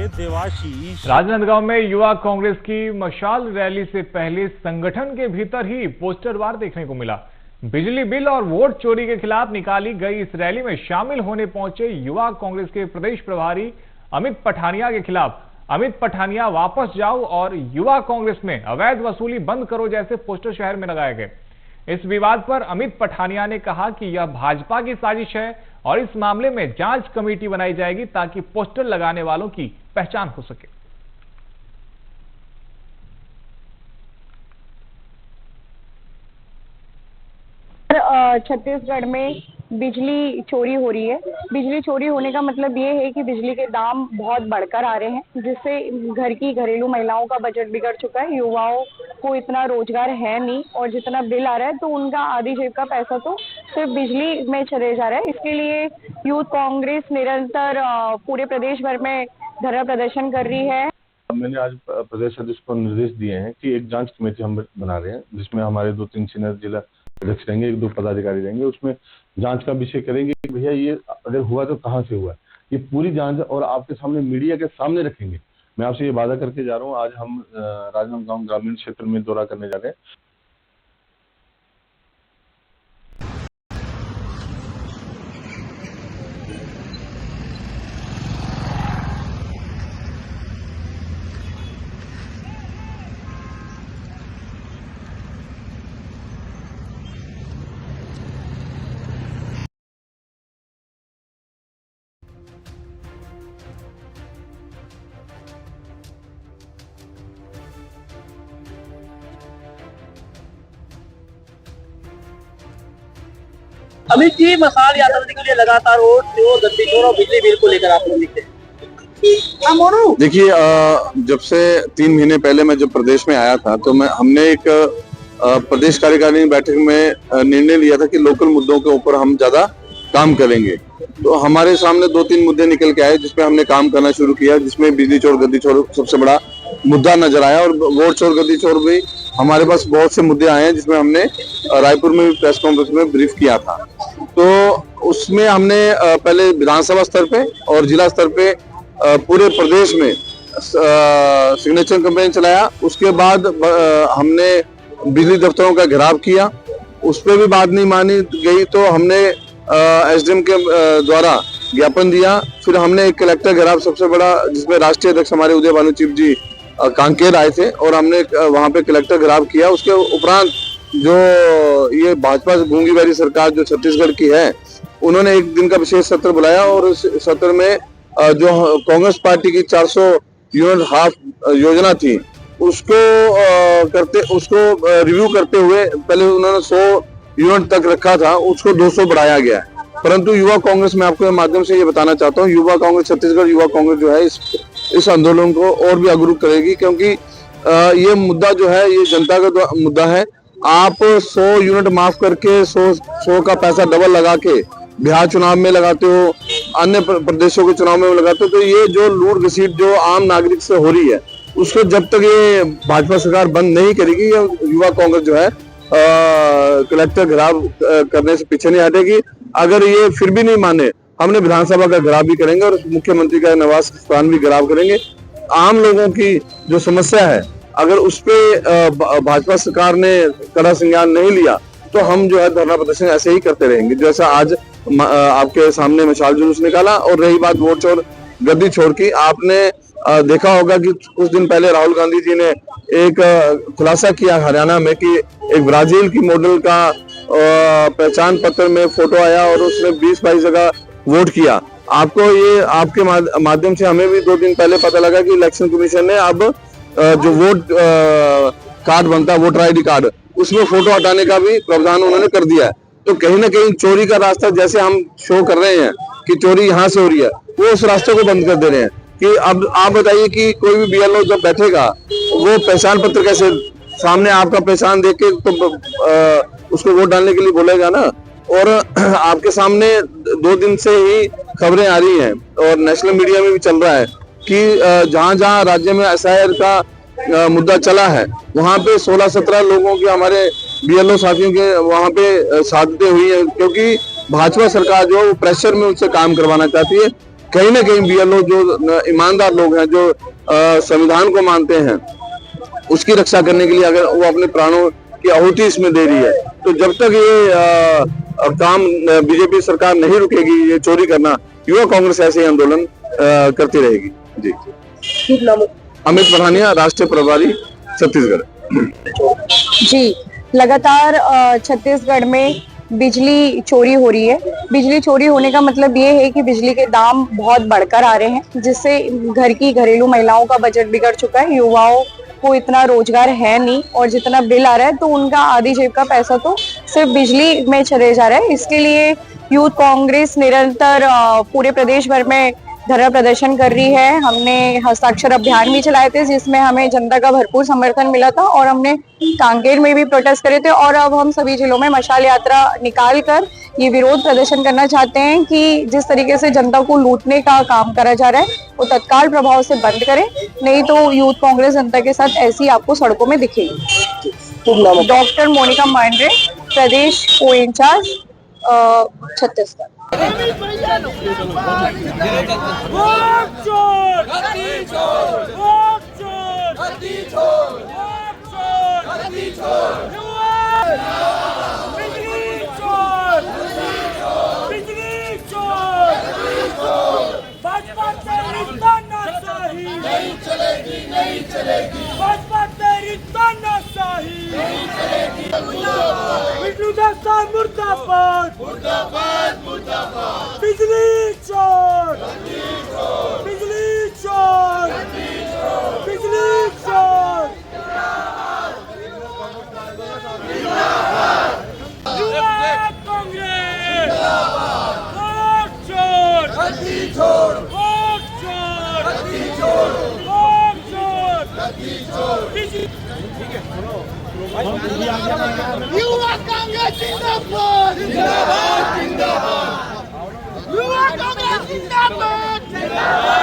देवाशीष। राजनांदगांव में युवा कांग्रेस की मशाल रैली से पहले संगठन के भीतर ही पोस्टर वार देखने को मिला। बिजली बिल और वोट चोरी के खिलाफ निकाली गई इस रैली में शामिल होने पहुंचे युवा कांग्रेस के प्रदेश प्रभारी अमित पठानिया के खिलाफ "अमित पठानिया वापस जाओ" और "युवा कांग्रेस में अवैध वसूली बंद करो" जैसे पोस्टर शहर में लगाए गए। इस विवाद पर अमित पठानिया ने कहा कि यह भाजपा की साजिश है और इस मामले में जांच कमेटी बनाई जाएगी ताकि पोस्टर लगाने वालों की पहचान हो सके। छत्तीसगढ़ में बिजली चोरी हो रही है। बिजली चोरी होने का मतलब ये है कि बिजली के दाम बहुत बढ़कर आ रहे हैं, जिससे घर की घरेलू महिलाओं का बजट बिगड़ चुका है। युवाओं को इतना रोजगार है नहीं और जितना बिल आ रहा है तो उनका आधी जेब का पैसा तो सिर्फ बिजली में चले जा रहा है। इसके लिए यूथ कांग्रेस निरंतर पूरे प्रदेश भर में धरना प्रदर्शन कर रही है। मैंने आज प्रदेश अध्यक्ष को निर्देश दिए हैं कि एक जांच कमेटी हम बना रहे हैं, जिसमें हमारे 2-3 सीनियर जिला अध्यक्ष रहेंगे, 1-2 पदाधिकारी रहेंगे। उसमें जांच का विषय करेंगे कि भैया ये अगर हुआ तो कहां से हुआ, ये पूरी जांच और आपके सामने मीडिया के सामने रखेंगे। मैं आपसे ये वादा करके जा रहा हूँ। आज हम राजनांदगांव ग्रामीण क्षेत्र में दौरा करने जा रहे हैं। अमित जी, मशाल यात्रा के लिए लगातार वोट चोर, गद्दी चोर और बिजली बिल को लेकर आप लोग लिखते हैं। देखिए, जब से 3 महीने पहले मैं जब प्रदेश में आया था तो हमने एक प्रदेश कार्यकारिणी बैठक में निर्णय लिया था कि लोकल मुद्दों के ऊपर हम ज्यादा काम करेंगे। तो हमारे सामने 2-3 मुद्दे निकल के आए जिसपे हमने काम करना शुरू किया, जिसमें बिजली चोर, गद्दी चोर सबसे बड़ा मुद्दा नजर आया और वोट चोर, गद्दी चोर भी हमारे पास बहुत से मुद्दे आए हैं, जिसमें हमने रायपुर में भी प्रेस कॉन्फ्रेंस में ब्रीफ किया था। तो उसमें हमने पहले विधानसभा स्तर पे और जिला स्तर पे पूरे प्रदेश में सिग्नेचर कैंपेन चलाया। उसके बाद हमने बिजली दफ्तरों का घेराव किया, उस पर भी बात नहीं मानी गई तो हमने एसडीएम के द्वारा ज्ञापन दिया। फिर हमने एक कलेक्टर घेराव सबसे बड़ा, जिसमें राष्ट्रीय अध्यक्ष हमारे उदय भानु चिप जी कांकेर आए थे और हमने वहां पे कलेक्टर घेराव किया। उसके उपरांत जो ये भाजपा गूंगी बैरी सरकार जो छत्तीसगढ़ की है, उन्होंने एक दिन का विशेष सत्र बुलाया और उस सत्र में जो कांग्रेस पार्टी की 400 यूनिट हाफ योजना थी उसको रिव्यू करते हुए पहले उन्होंने 100 यूनिट तक रखा था, उसको 200 बढ़ाया गया है। परंतु युवा कांग्रेस में आपके माध्यम से ये बताना चाहता हूँ, युवा कांग्रेस, छत्तीसगढ़ युवा कांग्रेस जो है इस आंदोलन को और भी अग्रसर करेगी, क्योंकि ये मुद्दा जो है ये जनता का मुद्दा है। आप 100 यूनिट माफ करके 100 का पैसा डबल लगा के बिहार चुनाव में लगाते हो, अन्य प्रदेशों के चुनाव में लगाते हो, तो ये जो लूट घसीट जो आम नागरिक से हो रही है उसको जब तक ये भाजपा सरकार बंद नहीं करेगी, युवा कांग्रेस जो है कलेक्टर घेराव करने से पीछे नहीं हटेगी। अगर ये फिर भी नहीं माने, हमने विधानसभा का घेराव भी करेंगे और मुख्यमंत्री का निवास स्थान भी घेराव करेंगे। आम लोगों की जो समस्या है, अगर उस पे भाजपा सरकार ने कड़ा संज्ञान नहीं लिया तो हम जो है धरना प्रदर्शन ऐसे ही करते रहेंगे, जैसा आज आपके सामने मशाल जुलूस निकाला। और रही बात वोट चोर, गद्दी चोर की, आपने देखा होगा कि कुछ दिन पहले राहुल गांधी जी ने एक खुलासा किया हरियाणा में कि एक ब्राजील की मॉडल का पहचान पत्र में फोटो आया और उसने 20-22 जगह वोट किया। आपको ये आपके माध्यम से हमें भी 2 दिन पहले पता लगा कि इलेक्शन कमीशन ने अब जो वोट कार्ड बनता है, वोटर ID कार्ड, उसमें फोटो हटाने का भी प्रावधान उन्होंने कर दिया है। तो कहीं ना कहीं चोरी का रास्ता, जैसे हम शो कर रहे हैं कि चोरी यहाँ से हो रही है, वो उस रास्ते को बंद कर दे रहे हैं। कि अब आप बताइए कि कोई भी BLO जब बैठेगा वो पहचान पत्र कैसे, सामने आपका पहचान देख के तो उसको वोट डालने के लिए बोलेगा ना। और आपके सामने 2 दिन से ही खबरें आ रही हैं और नेशनल मीडिया में भी चल रहा है कि जहां राज्य में SIR का मुद्दा चला है, वहां पे 16-17 लोगों के, हमारे BLO साथियों के वहां पे साधते हुई है, क्योंकि भाजपा सरकार जो प्रेशर में उनसे काम करवाना चाहती है। कहीं ना कहीं बीएलओ जो ईमानदार लोग हैं, जो संविधान को मानते हैं, उसकी रक्षा करने के लिए अगर वो अपने प्राणों की आहुति इसमें दे रही है, तो जब तक ये काम बीजेपी सरकार नहीं रुकेगी, ये चोरी करना, युवा कांग्रेस ऐसे ही आंदोलन करती रहेगी। जी, अमित पठानिया, राष्ट्रीय प्रभारी छत्तीसगढ़। जी, लगातार छत्तीसगढ़ में बिजली चोरी हो रही है। बिजली चोरी होने का मतलब ये है कि बिजली के दाम बहुत बढ़कर आ रहे हैं, जिससे घर की घरेलू महिलाओं का बजट बिगड़ चुका है। युवाओं को इतना रोजगार है नहीं और जितना बिल आ रहा है तो उनका आधी जेब का पैसा तो सिर्फ बिजली में चले जा रहा है। इसके लिए यूथ कांग्रेस निरंतर पूरे प्रदेश भर में धरना प्रदर्शन कर रही है। हमने हस्ताक्षर अभियान भी चलाए थे, जिसमें हमें जनता का भरपूर समर्थन मिला था और हमने कांकेर में भी प्रोटेस्ट करे थे। और अब हम सभी जिलों में मशाल यात्रा निकाल कर ये विरोध प्रदर्शन करना चाहते हैं कि जिस तरीके से जनता को लूटने का काम करा जा रहा है वो तत्काल प्रभाव से बंद करें, नहीं तो यूथ कांग्रेस जनता के साथ ऐसी आपको सड़कों में दिखेगी। डॉक्टर मोनिका मांडरे, प्रदेश को इंचार्ज छत्तीसगढ़। मुर्दाबाद मुर्दाबाद मुर्दाबाद, बिजली चोर बिजली चोर बिजली चोर, युवा कांग्रेस वोट चोर वोट चोर वोट चोर। युवा कांग्रेस जिंदाबाद जिंदाबाद जिंदाबाद, युवा कांग्रेस जिंदाबाद जिंदाबाद।